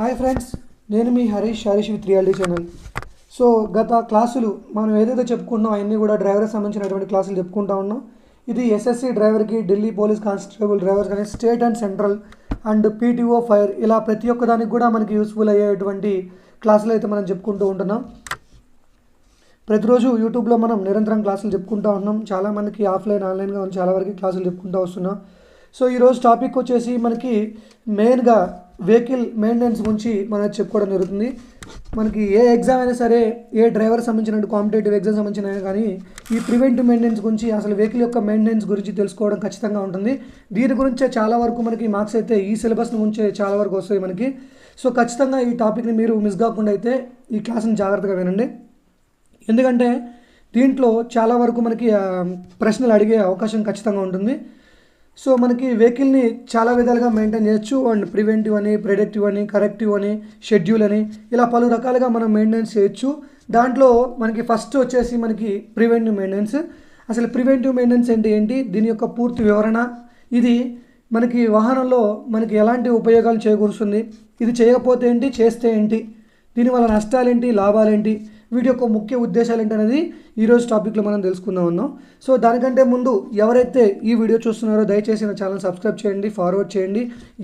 Hi friends, నేను మీ Harish with reality channel. So గత క్లాసులు మనం ఏదైతే చెప్పుకుంటున్నాం అవన్నీ కూడా డ్రైవర్కి సంబంధించినటువంటి క్లాసులు చెప్పుకుంటా ఉన్నాం. ఇది ఎస్ఎస్సి డ్రైవర్కి, ఢిల్లీ పోలీస్ కానిస్టేబుల్ డ్రైవర్స్ కానీ, state and central and PTO fire, ఇలా ప్రతి ఒక్క దానికి కూడా మనకి యూస్ఫుల్ అయ్యేటువంటి క్లాసులు అయితే మనం చెప్పుకుంటూ ఉంటున్నాం. ప్రతిరోజు యూట్యూబ్లో మనం నిరంతరం క్లాసులు చెప్పుకుంటూ ఉన్నాం. చాలామందికి ఆఫ్లైన్, ఆన్లైన్గా చాలా వరకు క్లాసులు చెప్పుకుంటూ వస్తున్నాం. సో ఈరోజు టాపిక్ వచ్చేసి మనకి మెయిన్గా వెహికల్ మెయింటెనెన్స్ గురించి మనం చెప్పుకోవడం జరుగుతుంది. మనకి ఏ ఎగ్జామ్ అయినా సరే, ఏ డ్రైవర్ సంబంధించిన కాంపిటేటివ్ ఎగ్జామ్ సంబంధించిన కానీ ఈ ప్రివెంటివ్ మెయింటెనెన్స్ గురించి, అసలు వెహికల్ యొక్క మెయింటెనెన్స్ గురించి తెలుసుకోవడం ఖచ్చితంగా ఉంటుంది. దీని గురించే చాలా వరకు మనకి మార్క్స్ అయితే ఈ సిలబస్ నుంచే చాలా వరకు వస్తాయి మనకి. సో ఖచ్చితంగా ఈ టాపిక్ని మీరు మిస్ కాకుండా అయితే ఈ క్లాస్ని జాగ్రత్తగా వినండి. ఎందుకంటే దీంట్లో చాలా వరకు మనకి ప్రశ్నలు అడిగే అవకాశం ఖచ్చితంగా ఉంటుంది. సో మనకి వెహికల్ని చాలా విధాలుగా మెయింటైన్ చేయొచ్చు. అండ్ ప్రివెంటివ్ అని, ప్రెడిక్టివ్ అని, కరెక్టివ్ అని, షెడ్యూల్ అని, ఇలా పలు రకాలుగా మనం మెయింటెనెన్స్ చేయొచ్చు. దాంట్లో మనకి ఫస్ట్ వచ్చేసి మనకి ప్రివెంటివ్ మెయింటెనెన్స్. అసలు ప్రివెంటివ్ మెయింటెనెన్స్ ఏంటి, దీని యొక్క పూర్తి వివరణ, ఇది మనకి వాహనంలో మనకి ఎలాంటి ఉపయోగాలు చేకూరుస్తుంది, ఇది చేయకపోతే ఏంటి, చేస్తే ఏంటి, దీనివల్ల నష్టాలేంటి, లాభాలేంటి, వీటి యొక్క ముఖ్య ఉద్దేశాలు ఏంటి అనేది ఈరోజు టాపిక్లో మనం తెలుసుకుందాం ఉన్నాం. సో దానికంటే ముందు ఎవరైతే ఈ వీడియో చూస్తున్నారో దయచేసి నా ఛానల్ సబ్స్క్రైబ్ చేయండి, ఫార్వర్డ్ చేయండి.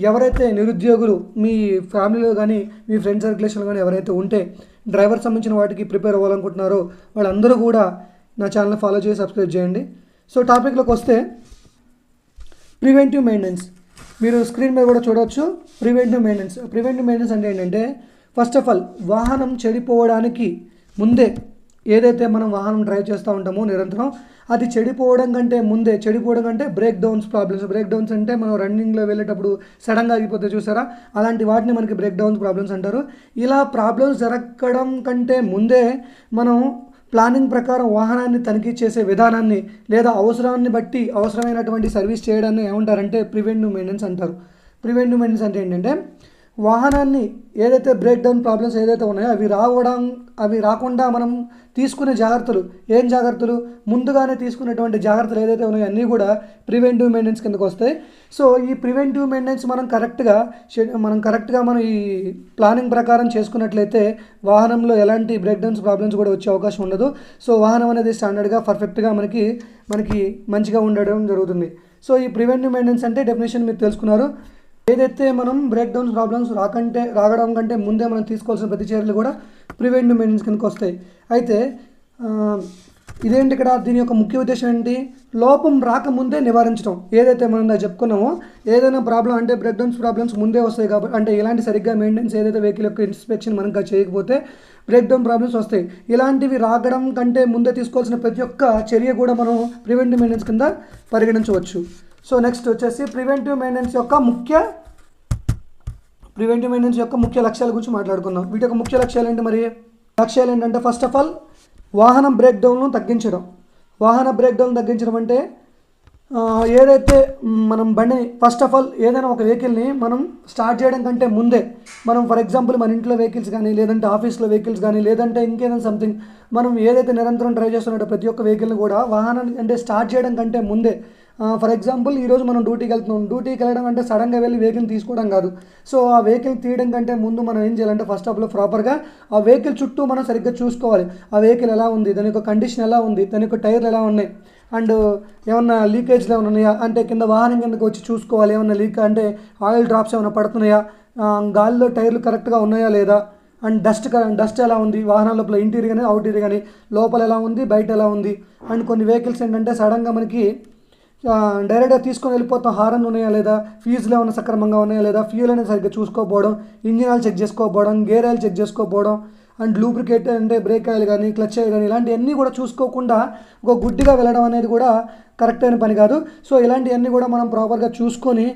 ఎవరైతే నిరుద్యోగులు మీ ఫ్యామిలీలో కానీ, మీ ఫ్రెండ్ సర్క్యులేషన్లో కానీ ఎవరైతే ఉంటే డ్రైవర్ సంబంధించిన వాటికి ప్రిపేర్ అవ్వాలనుకుంటున్నారో వాళ్ళందరూ కూడా నా ఛానల్ ఫాలో చేసి సబ్స్క్రైబ్ చేయండి. సో టాపిక్లోకి వస్తే ప్రివెంటివ్ మెయింటెనెన్స్, మీరు స్క్రీన్ మీద కూడా చూడవచ్చు. ప్రివెంటివ్ మెయింటెనెన్స్ అంటే ఏంటంటే, ఫస్ట్ ఆఫ్ ఆల్ వాహనం చెడిపోవడానికి ముందే, ఏదైతే మనం వాహనం డ్రైవ్ చేస్తూ ఉంటామో నిరంతరం, అది చెడిపోవడం కంటే బ్రేక్ డౌన్స్ అంటే మనం రన్నింగ్లో వెళ్ళేటప్పుడు సడన్గా ఆగిపోతే చూసారా, అలాంటి వాటిని మనకి బ్రేక్ డౌన్స్ ప్రాబ్లమ్స్ అంటారు. ఇలా ప్రాబ్లమ్స్ జరగడం కంటే ముందే మనం ప్లానింగ్ ప్రకారం వాహనాన్ని తనిఖీ చేసే విధానాన్ని, లేదా అవసరాన్ని బట్టి అవసరమైనటువంటి సర్వీస్ చేయడాన్ని ఏమంటారంటే ప్రివెంటివ్ మెయింటెనెన్స్ అంటారు. ప్రివెంటివ్ మెయింటెనెన్స్ అంటే ఏంటంటే, వాహనాన్ని ఏదైతే బ్రేక్ డౌన్ ప్రాబ్లమ్స్ ఏదైతే ఉన్నాయో అవి రాకుండా మనం తీసుకునే జాగ్రత్తలు, ముందుగానే తీసుకునేటువంటి జాగ్రత్తలు ఏదైతే ఉన్నాయో అన్నీ కూడా ప్రివెంటివ్ మెయింటెనెన్స్ కిందకు వస్తాయి. సో ఈ ప్రివెంటివ్ మెయింటెనెన్స్ మనం కరెక్ట్గా మనం ఈ ప్లానింగ్ ప్రకారం చేసుకున్నట్లయితే వాహనంలో ఎలాంటి బ్రేక్ డౌన్స్ ప్రాబ్లమ్స్ కూడా వచ్చే అవకాశం ఉండదు. సో వాహనం అనేది స్టాండర్డ్గా, పర్ఫెక్ట్గా మనకి మంచిగా ఉండడం జరుగుతుంది. సో ఈ ప్రివెంటివ్ మెయింటెనెన్స్ అంటే డెఫినేషన్ మీరు తెలుసుకున్నారు. ఏదైతే మనం బ్రేక్ డౌన్స్ ప్రాబ్లమ్స్ రావడం కంటే ముందే మనం తీసుకోవాల్సిన ప్రతి చర్యలు కూడా ప్రివెంటివ్ మెయింటెనెన్స్ కిందకి వస్తాయి. అయితే ఇదేంటి, ఇక్కడ దీని యొక్క ముఖ్య ఉద్దేశం ఏంటి, లోపం రాకముందే నివారించడం. ఏదైతే మనం చెప్పుకున్నామో, ఏదైనా ప్రాబ్లం అంటే బ్రేక్ డౌన్స్ ప్రాబ్లమ్స్ ముందే వస్తాయి కాబట్టి, అంటే ఇలాంటి సరిగ్గా మెయింటెనెన్స్ ఏదైతే వెహికల్ యొక్క ఇన్స్పెక్షన్ మనం చేయకపోతే బ్రేక్ డౌన్ ప్రాబ్లమ్స్ వస్తాయి. ఇలాంటివి రావడం కంటే ముందే తీసుకోవాల్సిన ప్రతి ఒక్క చర్య కూడా మనం ప్రివెంటివ్ మెయింటెనెన్స్ కింద పరిగణించవచ్చు. సో నెక్స్ట్ వచ్చేసి ప్రివెంటివ్ మెయింటెనెన్స్ యొక్క ముఖ్య లక్ష్యాల గురించి మాట్లాడుకుందాం. వీటి యొక్క ముఖ్య లక్ష్యాలు ఏంటి, మరి లక్ష్యాలు ఏంటంటే, ఫస్ట్ ఆఫ్ ఆల్ వాహనం బ్రేక్ డౌన్ను తగ్గించడం. అంటే ఏదైతే మనం బండిని, ఫస్ట్ ఆఫ్ ఆల్ ఏదైనా ఒక వెహికల్ని మనం స్టార్ట్ చేయడం కంటే ముందే, మనం ఫర్ ఎగ్జాంపుల్ మన ఇంట్లో వెహికల్స్ కానీ, లేదంటే ఆఫీస్లో వెహికల్స్ కానీ, లేదంటే ఇంకేదైనా సంథింగ్ మనం ఏదైతే నిరంతరం డ్రైవ్ చేస్తున్నట్టు ప్రతి ఒక్క వెహికల్ని కూడా వాహనాన్ని అంటే స్టార్ట్ చేయడం కంటే ముందే, ఫర్ ఎగ్జాంపుల్ ఈరోజు మనం డ్యూటీకి వెళ్ళడం అంటే సడన్గా వెళ్ళి వెహికల్ తీసుకోవడం కాదు. సో ఆ వెహికల్ తీయడం కంటే ముందు మనం ఏం చేయాలంటే, ఫస్ట్ ఆఫ్ ఆల్ ప్రాపర్గా ఆ వెహికల్ చుట్టూ మనం సరిగ్గా చూసుకోవాలి. ఆ వెహికల్ ఎలా ఉంది, దాని యొక్క కండిషన్ ఎలా ఉంది, దాని యొక్క టైర్లు ఎలా ఉన్నాయి, అండ్ ఏమన్నా లీకేజ్లు ఏమైనా ఉన్నాయా అంటే కింద వాహనం కిందకి వచ్చి చూసుకోవాలి. ఏమన్నా లీక్ అంటే ఆయిల్ డ్రాప్స్ ఏమైనా పడుతున్నాయా, గాలిలో టైర్లు కరెక్ట్గా ఉన్నాయా లేదా, అండ్ డస్ట్ ఎలా ఉంది, వాహనం లోపల ఇంటీరియర్ కానీ అవుటీరియర్ కానీ లోపల ఎలా ఉంది, బయట ఎలా ఉంది. అండ్ కొన్ని వెహికల్స్ ఏంటంటే సడన్గా మనకి డైరెక్ట్గా తీసుకొని వెళ్ళిపోతాం, హారన్ ఉన్నాయా లేదా, ఫ్యూజ్లు ఏమైనా సక్రమంగా ఉన్నాయా లేదా, ఫ్యూల్ అనేది సరిగ్గా చూసుకోకపోవడం, ఇంజిన్ ఆయిల్ చెక్ చేసుకోకపోవడం, గేర్ ఆయిల్ చెక్ చేసుకోకపోవడం, అండ్ లూబ్రికేట్ అంటే బ్రేక్ ఆయిల్ కానీ, క్లచ్ ఆయిల్ కానీ, ఇలాంటివన్నీ కూడా చూసుకోకుండా ఒక గుడ్డిగా వెళ్ళడం అనేది కూడా కరెక్ట్ అయిన పని కాదు. సో ఇలాంటివన్నీ కూడా మనం ప్రాపర్గా చూసుకొని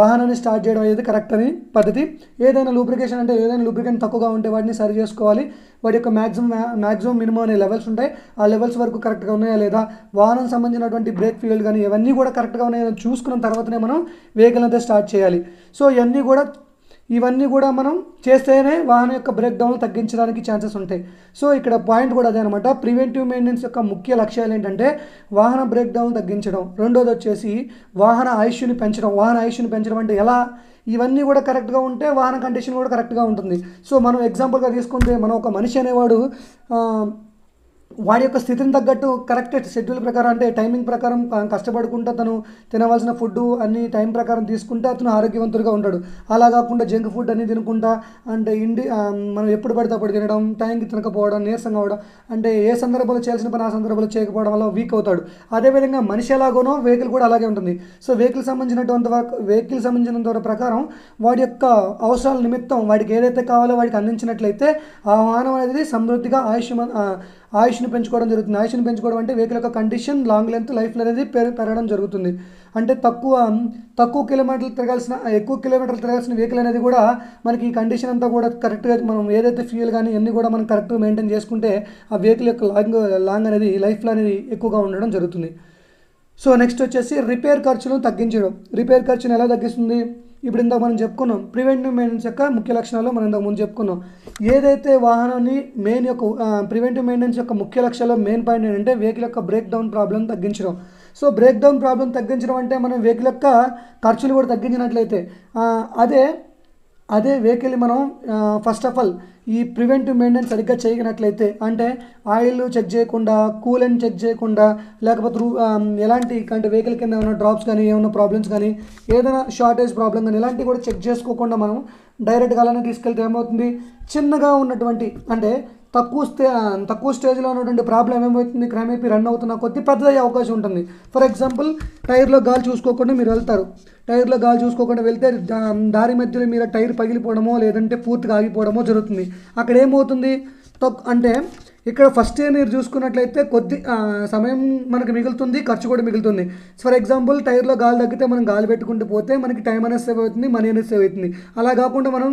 వాహనాన్ని స్టార్ట్ చేయడం అనేది కరెక్ట్ అని పద్ధతి. ఏదైనా లూబ్రికేషన్ తక్కువగా ఉంటే వాటిని సరి చేసుకోవాలి. వాటి యొక్క మ్యాక్సిమం మినిమం అనే లెవెల్స్ ఉంటాయి. ఆ లెవెల్స్ వరకు కరెక్ట్గా ఉన్నాయా లేదా, వాహనం సంబంధించినటువంటి బ్రేక్ ఫ్యూయల్ కానీ ఇవన్నీ కూడా కరెక్ట్గా ఉన్నాయో చూసుకున్న తర్వాతనే మనం వెహికల్ అంతా స్టార్ట్ చేయాలి. సో ఇవన్నీ కూడా మనం చేస్తేనే వాహనం యొక్క బ్రేక్ డౌన్ తగ్గించడానికి ఛాన్సెస్ ఉంటాయి. సో ఇక్కడ పాయింట్ కూడా అదే అనమాట. ప్రివెంటివ్ మెయింటెనెన్స్ యొక్క ముఖ్య లక్ష్యాలు ఏంటంటే వాహన బ్రేక్ డౌన్ తగ్గించడం, రెండోది వచ్చేసి వాహన ఆయుష్ని పెంచడం. వాహన ఆయుష్ని పెంచడం అంటే ఎలా, ఇవన్నీ కూడా కరెక్ట్గా ఉంటే వాహన కండిషన్ కూడా కరెక్ట్గా ఉంటుంది. సో మనం ఎగ్జాంపుల్గా తీసుకుంటే మనం ఒక మనిషి అనేవాడు వాడి యొక్క స్థితిని తగ్గట్టు కరెక్ట్ షెడ్యూల్ ప్రకారం అంటే టైమింగ్ ప్రకారం కష్టపడుకుంటూ తను తినవలసిన ఫుడ్ అన్ని టైం ప్రకారం తీసుకుంటే అతను ఆరోగ్యవంతుడిగా ఉంటాడు. అలా కాకుండా జంక్ ఫుడ్ అన్ని తినుకుంటా అంటే మనం ఎప్పుడు పడితే అప్పుడు తినడం, టైంకి తినకపోవడం, నీరసంగా అవడం, అంటే ఏ సందర్భంలో చేయాల్సిన పని ఆ సందర్భంలో చేయకపోవడం వల్ల వీక్ అవుతాడు. అదేవిధంగా మనిషి ఎలాగోనో వెహికల్ కూడా అలాగే ఉంటుంది. సో వెహికల్ సంబంధించినంత వరకు ప్రకారం వాడి యొక్క అవసరాల నిమిత్తం వాడికి ఏదైతే కావాలో వాడికి అందించినట్లయితే ఆ వాహనం అనేది సమృద్ధిగా ఆయుష్ని పెంచుకోవడం జరుగుతుంది. ఆయుష్ని పెంచుకోవడం అంటే వెహికల్ యొక్క కండిషన్, లాంగ్ లెంత్, లైఫ్ అనేది పెరగడం జరుగుతుంది. అంటే ఎక్కువ కిలోమీటర్లు తిరగాల్సిన వెహికల్ అనేది కూడా మనకి ఈ కండిషన్ అంతా కూడా కరెక్ట్గా మనం ఏదైతే ఫ్యూయల్ కానీ అన్నీ కూడా మనం కరెక్ట్గా మెయింటైన్ చేసుకుంటే ఆ వెహికల్ యొక్క లాంగ్ అనేది లైఫ్లో అనేది ఎక్కువగా ఉండడం జరుగుతుంది. సో నెక్స్ట్ వచ్చేసి రిపేర్ ఖర్చులను తగ్గించడం. రిపేర్ ఖర్చును ఎలా తగ్గిస్తుంది? ఇప్పుడు ఇందాక మనం చెప్పుకున్నాం ప్రివెంటివ్ మెయింటెనెన్స్ యొక్క ముఖ్య లక్షణాలు మనం ఇంతకు ముందు చెప్పుకున్నాం. ఏదైతే వాహనాన్ని ప్రివెంటివ్ మెయింటెనెన్స్ యొక్క ముఖ్య లక్ష్యాల్లో మెయిన్ పాయింట్ ఏంటంటే వెహికల్ యొక్క బ్రేక్ డౌన్ ప్రాబ్లం తగ్గించడం. సో బ్రేక్ డౌన్ ప్రాబ్లం తగ్గించడం అంటే మనం వెహికల్ యొక్క ఖర్చులు కూడా తగ్గించినట్లయితే అదే వెహికల్ మనం ఫస్ట్ ఆఫ్ ఆల్ ఈ ప్రివెంటివ్ మెయింటెనెన్స్ సరిగ్గా చేయనట్లయితే అంటే ఆయిల్ చెక్ చేయకుండా, కూలెంట్ చెక్ చేయకుండా, లేకపోతే ఎలాంటి అంటే వెహికల్ కింద ఏమైనా డ్రాప్స్ కానీ ఏమైనా ప్రాబ్లమ్స్ కానీ ఏదైనా షార్టేజ్ ప్రాబ్లం కానీ ఇలాంటివి కూడా చెక్ చేసుకోకుండా మనం డైరెక్ట్గా అలానే తీసుకెళ్తే ఏమవుతుంది, చిన్నగా ఉన్నటువంటి అంటే తక్కువ స్టేజ్లో ఉన్నటువంటి ప్రాబ్లం ఏమవుతుంది, క్రమేపీ రన్ అవుతున్న కొద్దీ పెద్దదయ్యే అవకాశం ఉంటుంది. ఫర్ ఎగ్జాంపుల్ టైర్లో గాలి చూసుకోకుండా మీరు వెళ్తారు. టైర్లో గాలి చూసుకోకుండా వెళ్తే దారి మధ్యలో మీరు టైర్ పగిలిపోవడమో లేదంటే పూర్తిగా ఆగిపోవడమో జరుగుతుంది. అక్కడ ఏమవుతుంది అంటే ఇక్కడ ఫస్ట్ ఇయర్ మీరు చూసుకున్నట్లయితే కొద్ది సమయం మనకు మిగులుతుంది, ఖర్చు కూడా మిగులుతుంది. ఫర్ ఎగ్జాంపుల్ టైర్లో గాలి తగ్గితే మనం గాలి పెట్టుకుంటూ పోతే మనకి టైం అనేది సేవ్ అవుతుంది, మనీ అనేది సేవ్ అవుతుంది. అలా కాకుండా మనం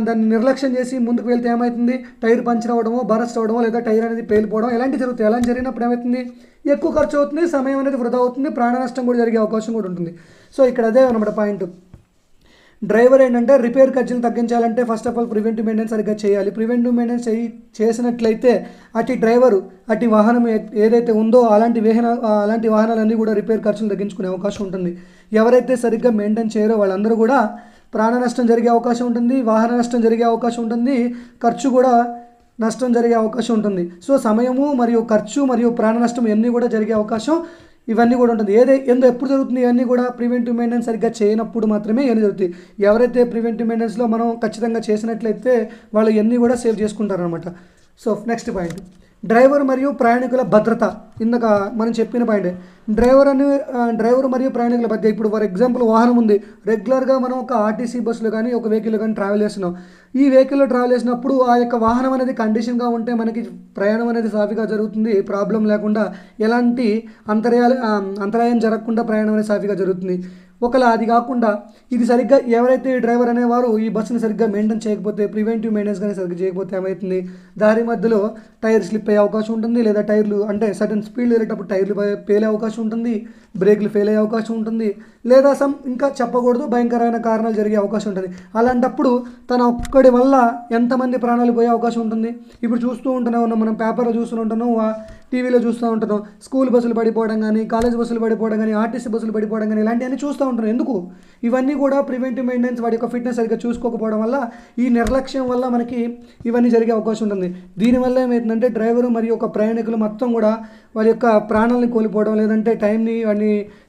దాన్ని నిర్లక్ష్యం చేసి ముందుకు వెళ్తే ఏమవుతుంది, టైర్ పంచర్ అవ్వడమో, బరస్ట్ అవ్వడమో లేదా టైర్ అనేది పేలిపోవడం ఇలాంటివి జరుగుతాయి. అలా జరిగినప్పుడు ఏమవుతుంది, ఎక్కువ ఖర్చు అవుతుంది, సమయం అనేది వృధా అవుతుంది, ప్రాణ నష్టం కూడా జరిగే అవకాశం కూడా ఉంటుంది. సో ఇక్కడ అదే అన్నమాట పాయింట్. డ్రైవర్ ఏంటంటే రిపేర్ ఖర్చులు తగ్గించాలంటే first of all preventive maintenance సరిగ్గా చేయాలి. ప్రివెంటివ్ మెయింటెనెన్స్ చేసినట్లయితే అటు వాహనం ఏదైతే ఉందో అలాంటి వాహనాలన్నీ కూడా రిపేర్ ఖర్చులు తగ్గించుకునే అవకాశం ఉంటుంది. ఎవరైతే సరిగ్గా మెయింటైన్ చేయరో వాళ్ళందరూ కూడా ప్రాణ నష్టం జరిగే అవకాశం ఉంటుంది, వాహన నష్టం జరిగే అవకాశం ఉంటుంది, ఖర్చు కూడా నష్టం జరిగే అవకాశం ఉంటుంది. సో సమయము మరియు ఖర్చు మరియు ప్రాణ నష్టం ఇవన్నీ కూడా జరిగే అవకాశం ఇవన్నీ కూడా ఉంటుంది. ఎప్పుడు జరుగుతుంది ఇవన్నీ కూడా ప్రివెంటివ్ మెయింటెనెన్స్ సరిగ్గా చేయనప్పుడు మాత్రమే ఇవన్నీ జరుగుతాయి. ఎవరైతే ప్రివెంటివ్ మెయింటెనెన్స్లో మనం ఖచ్చితంగా చేసినట్లయితే వాళ్ళు ఇవన్నీ కూడా సేవ్ చేసుకుంటారు అనమాట. సో నెక్స్ట్ పాయింట్ డ్రైవర్ మరియు ప్రయాణికుల భద్రత. ఇందాక మనం చెప్పిన పాయింట్ డ్రైవర్ మరియు ప్రయాణికుల మధ్య ఇప్పుడు ఫర్ ఎగ్జాంపుల్ వాహనం ఉంది, రెగ్యులర్గా మనం ఒక ఆర్టీసీ బస్సులో కానీ ఒక వెహికల్లో కానీ ట్రావెల్ చేస్తున్నాం. ఈ వెహికల్లో ట్రావెల్ చేసినప్పుడు ఆ యొక్క వాహనం అనేది కండిషన్గా ఉంటే మనకి ప్రయాణం అనేది సాఫీగా జరుగుతుంది, ప్రాబ్లం లేకుండా ఎలాంటి అంతరాయం జరగకుండా ప్రయాణం అనేది సాఫీగా జరుగుతుంది. ఒకలా అది కాకుండా ఇది సరిగ్గా ఎవరైతే డ్రైవర్ అనేవారు ఈ బస్సుని సరిగ్గా మెయింటైన్ చేయకపోతే, ప్రివెంటివ్ మెయింటెనెన్స్ కానీ సరిగ్గా చేయకపోతే ఏమవుతుంది, దారి మధ్యలో టైర్ స్లిప్ అయ్యే అవకాశం ఉంటుంది, లేదా టైర్లు అంటే సడన్ స్పీడ్ వెళ్ళేటప్పుడు టైర్లు పేలే అవకాశం ఉంటుంది, బ్రేక్లు ఫెయిల్ అయ్యే అవకాశం ఉంటుంది, లేదా ఇంకా చెప్పకూడదు భయంకరమైన కారణాలు జరిగే అవకాశం ఉంటుంది. అలాంటప్పుడు తన ఒక్కడి వల్ల ఎంతమంది ప్రాణాలు పోయే అవకాశం ఉంటుంది. ఇప్పుడు చూస్తూ ఉంటున్నాం, మనం పేపర్లో చూస్తూ ఉంటున్నాం, టీవీలో చూస్తూ ఉంటున్నాం, స్కూల్ బస్సులు పడిపోవడం కానీ, కాలేజ్ బస్సులు పడిపోవడం కానీ, ఆర్టీసీ బస్సులు పడిపోవడం కానీ ఇలాంటివన్నీ చూస్తూ ఉంటున్నాం. ఎందుకు? ఇవన్నీ కూడా ప్రివెంటివ్ మెయింటెనెన్స్ వాడి యొక్క ఫిట్నెస్ సరిగ్గా చూసుకోకపోవడం వల్ల, ఈ నిర్లక్ష్యం వల్ల మనకి ఇవన్నీ జరిగే అవకాశం ఉంటుంది. దీనివల్ల ఏమవుతుందంటే డ్రైవరు మరియు ఒక ప్రయాణికులు మొత్తం కూడా వారి యొక్క ప్రాణాలను కోల్పోవడం, లేదంటే